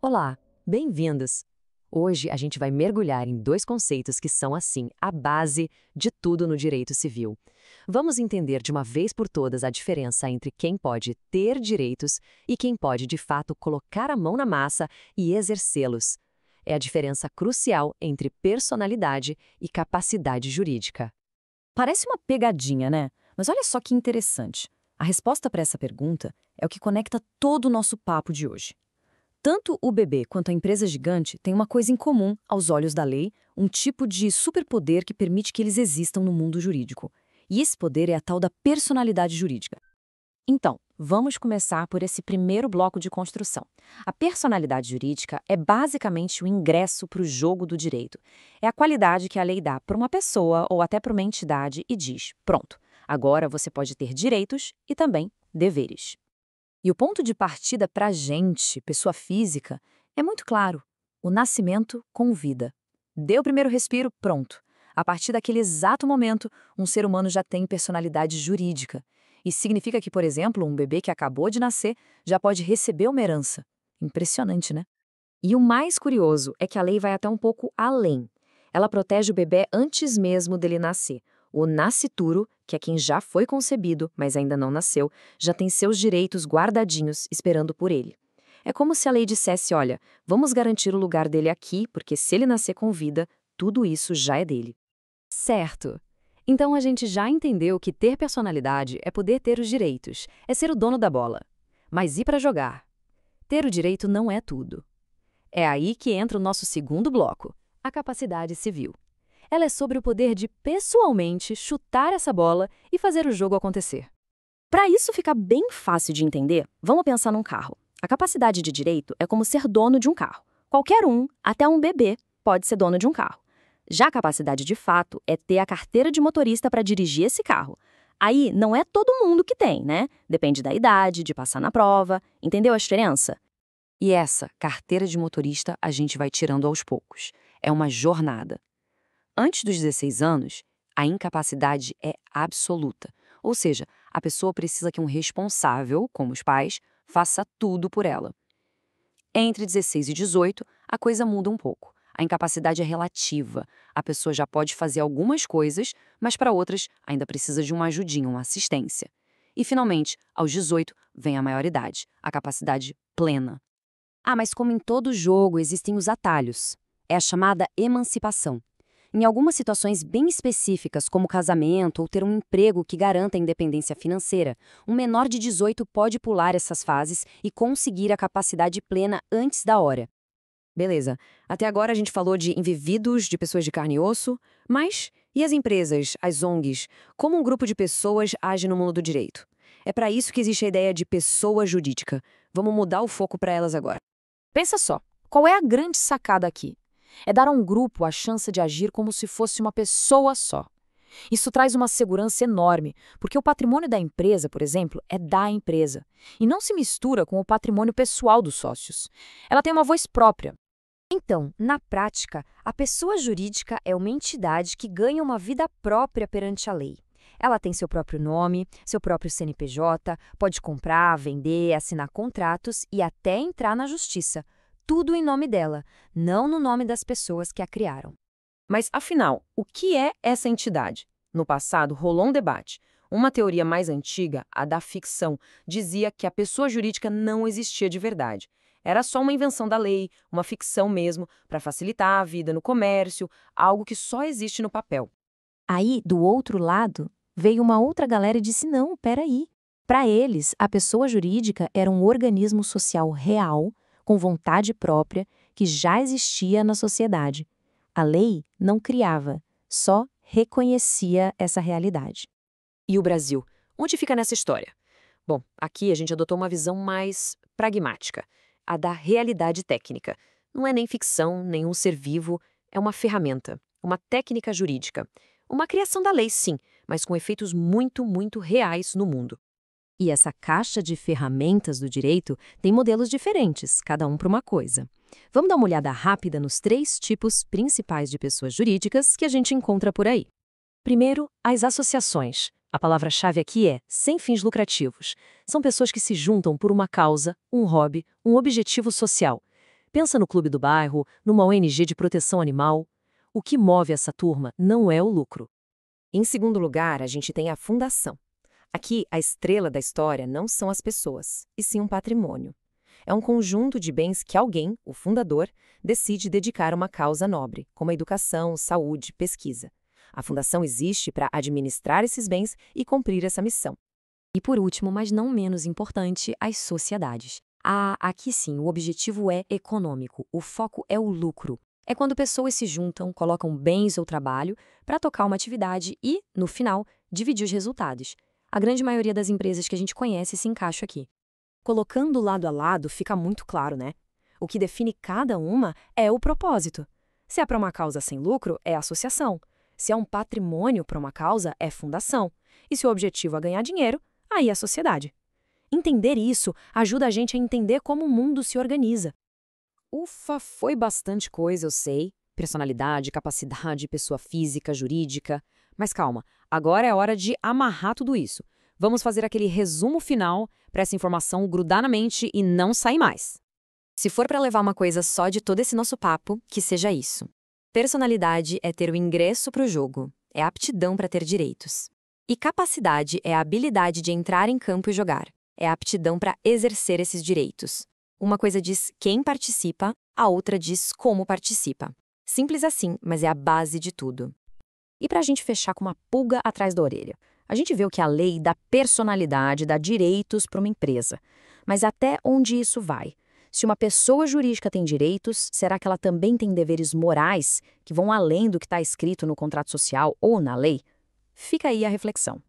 Olá, bem-vindos! Hoje a gente vai mergulhar em dois conceitos que são, assim, a base de tudo no direito civil. Vamos entender de uma vez por todas a diferença entre quem pode ter direitos e quem pode, de fato, colocar a mão na massa e exercê-los. É a diferença crucial entre personalidade e capacidade jurídica. Parece uma pegadinha, né? Mas olha só que interessante. A resposta para essa pergunta é o que conecta todo o nosso papo de hoje. Tanto o bebê quanto a empresa gigante têm uma coisa em comum aos olhos da lei, um tipo de superpoder que permite que eles existam no mundo jurídico. E esse poder é a tal da personalidade jurídica. Então, vamos começar por esse primeiro bloco de construção. A personalidade jurídica é basicamente o ingresso para o jogo do direito. É a qualidade que a lei dá para uma pessoa ou até para uma entidade e diz: pronto, agora você pode ter direitos e também deveres. E o ponto de partida para a gente, pessoa física, é muito claro: o nascimento com vida. Deu o primeiro respiro, pronto. A partir daquele exato momento, um ser humano já tem personalidade jurídica. Isso significa que, por exemplo, um bebê que acabou de nascer já pode receber uma herança. Impressionante, né? E o mais curioso é que a lei vai até um pouco além. Ela protege o bebê antes mesmo dele nascer. O nascituro, que é quem já foi concebido, mas ainda não nasceu, já tem seus direitos guardadinhos esperando por ele. É como se a lei dissesse: olha, vamos garantir o lugar dele aqui, porque se ele nascer com vida, tudo isso já é dele. Certo! Então a gente já entendeu que ter personalidade é poder ter os direitos, é ser o dono da bola. Mas e para jogar? Ter o direito não é tudo. É aí que entra o nosso segundo bloco, a capacidade civil. Ela é sobre o poder de, pessoalmente, chutar essa bola e fazer o jogo acontecer. Para isso ficar bem fácil de entender, vamos pensar num carro. A capacidade de direito é como ser dono de um carro. Qualquer um, até um bebê, pode ser dono de um carro. Já a capacidade de fato é ter a carteira de motorista para dirigir esse carro. Aí não é todo mundo que tem, né? Depende da idade, de passar na prova. Entendeu a diferença? E essa carteira de motorista a gente vai tirando aos poucos. É uma jornada. Antes dos 16 anos, a incapacidade é absoluta. Ou seja, a pessoa precisa que um responsável, como os pais, faça tudo por ela. Entre 16 e 18, a coisa muda um pouco. A incapacidade é relativa. A pessoa já pode fazer algumas coisas, mas para outras ainda precisa de uma ajudinha, uma assistência. E, finalmente, aos 18, vem a maioridade, a capacidade plena. Ah, mas como em todo jogo existem os atalhos. É a chamada emancipação. Em algumas situações bem específicas, como casamento ou ter um emprego que garanta a independência financeira, um menor de 18 pode pular essas fases e conseguir a capacidade plena antes da hora. Beleza, até agora a gente falou de indivíduos, de pessoas de carne e osso, mas e as empresas, as ONGs? Como um grupo de pessoas age no mundo do direito? É para isso que existe a ideia de pessoa jurídica. Vamos mudar o foco para elas agora. Pensa só, qual é a grande sacada aqui? É dar a um grupo a chance de agir como se fosse uma pessoa só. Isso traz uma segurança enorme, porque o patrimônio da empresa, por exemplo, é da empresa e não se mistura com o patrimônio pessoal dos sócios. Ela tem uma voz própria. Então, na prática, a pessoa jurídica é uma entidade que ganha uma vida própria perante a lei. Ela tem seu próprio nome, seu próprio CNPJ, pode comprar, vender, assinar contratos e até entrar na justiça. Tudo em nome dela, não no nome das pessoas que a criaram. Mas, afinal, o que é essa entidade? No passado, rolou um debate. Uma teoria mais antiga, a da ficção, dizia que a pessoa jurídica não existia de verdade. Era só uma invenção da lei, uma ficção mesmo, para facilitar a vida no comércio, algo que só existe no papel. Aí, do outro lado, veio uma outra galera e disse: não, peraí. Para eles, a pessoa jurídica era um organismo social real, com vontade própria, que já existia na sociedade. A lei não criava, só reconhecia essa realidade. E o Brasil? Onde fica nessa história? Bom, aqui a gente adotou uma visão mais pragmática, a da realidade técnica. Não é nem ficção, nem um ser vivo, é uma ferramenta, uma técnica jurídica. Uma criação da lei, sim, mas com efeitos muito, muito reais no mundo. E essa caixa de ferramentas do direito tem modelos diferentes, cada um para uma coisa. Vamos dar uma olhada rápida nos três tipos principais de pessoas jurídicas que a gente encontra por aí. Primeiro, as associações. A palavra-chave aqui é sem fins lucrativos. São pessoas que se juntam por uma causa, um hobby, um objetivo social. Pensa no clube do bairro, numa ONG de proteção animal. O que move essa turma não é o lucro. Em segundo lugar, a gente tem a fundação. Aqui, a estrela da história não são as pessoas, e sim um patrimônio. É um conjunto de bens que alguém, o fundador, decide dedicar a uma causa nobre, como a educação, saúde, pesquisa. A fundação existe para administrar esses bens e cumprir essa missão. E por último, mas não menos importante, as sociedades. Aqui sim, o objetivo é econômico, o foco é o lucro. É quando pessoas se juntam, colocam bens ou trabalho para tocar uma atividade e, no final, dividir os resultados. A grande maioria das empresas que a gente conhece se encaixa aqui. Colocando lado a lado, fica muito claro, né? O que define cada uma é o propósito. Se é para uma causa sem lucro, é associação. Se é um patrimônio para uma causa, é fundação. E se o objetivo é ganhar dinheiro, aí é sociedade. Entender isso ajuda a gente a entender como o mundo se organiza. Ufa, foi bastante coisa, eu sei. Personalidade, capacidade, pessoa física, jurídica. Mas calma, agora é hora de amarrar tudo isso. Vamos fazer aquele resumo final para essa informação grudar na mente e não sair mais. Se for para levar uma coisa só de todo esse nosso papo, que seja isso. Personalidade é ter o ingresso para o jogo, é aptidão para ter direitos. E capacidade é a habilidade de entrar em campo e jogar, é a aptidão para exercer esses direitos. Uma coisa diz quem participa, a outra diz como participa. Simples assim, mas é a base de tudo. E para a gente fechar com uma pulga atrás da orelha, a gente vê que a lei dá personalidade, dá direitos para uma empresa. Mas até onde isso vai? Se uma pessoa jurídica tem direitos, será que ela também tem deveres morais que vão além do que está escrito no contrato social ou na lei? Fica aí a reflexão.